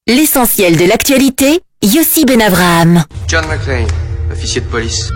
L'essentiel de l'actualité, Yossi Benavraham. John McClane, officier de police.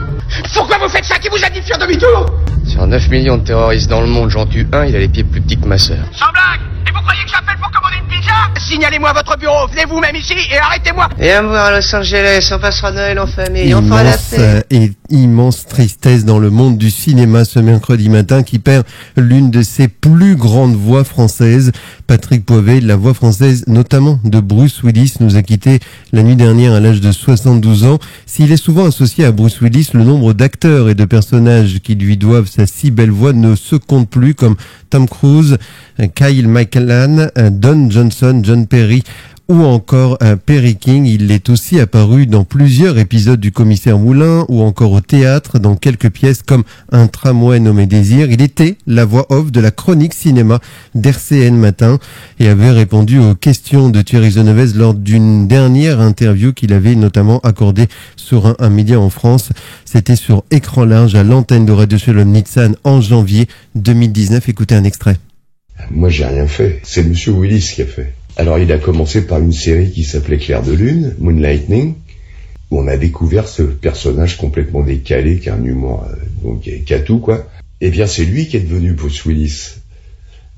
Pourquoi vous faites ça? Qui vous a dit de faire demi-tour? Sur 9 millions de terroristes dans le monde, j'en tue un, il a les pieds plus petits que ma sœur. Sans blague! Et vous croyez que j'appelle pour commander une pizza? Signalez-moi à votre bureau, venez vous-même ici et arrêtez-moi! Viens me voir à Los Angeles, on passera Noël en famille, on fera la fête. Et immense tristesse dans le monde du cinéma ce mercredi matin qui perd l'une de ses plus grandes voix françaises. Patrick Poivet, la voix française notamment de Bruce Willis, nous a quitté la nuit dernière à l'âge de 72 ans. S'il est souvent associé à Bruce Willis, le nombre d'acteurs et de personnages qui lui doivent sa si belle voix ne se compte plus, comme Tom Cruise, Kyle MacLachlan, Don Johnson, John Perry ou encore Perry King. Il est aussi apparu dans plusieurs épisodes du Commissaire Moulin ou encore au théâtre dans quelques pièces comme Un tramway nommé Désir. Il était la voix off de la chronique cinéma d'RCN Matin et avait répondu aux questions de Thierry Zenevez lors d'une dernière interview qu'il avait notamment accordée sur un média en France. C'était sur Écran Large à l'antenne de Radio Shalom-Nitzan en janvier 2019. Écoutez un extrait. Moi, j'ai rien fait. C'est Monsieur Willis qui a fait. Alors, il a commencé par une série qui s'appelait Clair de Lune, Moonlightning, où on a découvert ce personnage complètement décalé, qui a un humour, qui a tout, quoi. Eh bien, c'est lui qui est devenu Bruce Willis.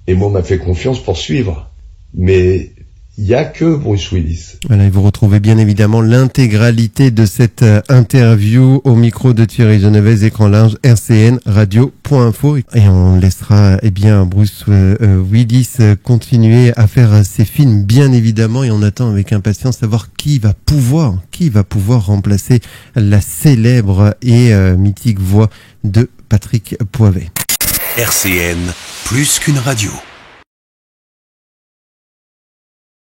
Et moi, on m'a fait confiance pour suivre. Mais il y a que Bruce Willis. Voilà, et vous retrouvez bien évidemment l'intégralité de cette interview au micro de Thierry Zenevez, Écran Large, RCN, radio.info. Et on laissera, Bruce Willis continuer à faire ses films, bien évidemment, et on attend avec impatience savoir qui va pouvoir remplacer la célèbre et mythique voix de Patrick Poivet. RCN, plus qu'une radio.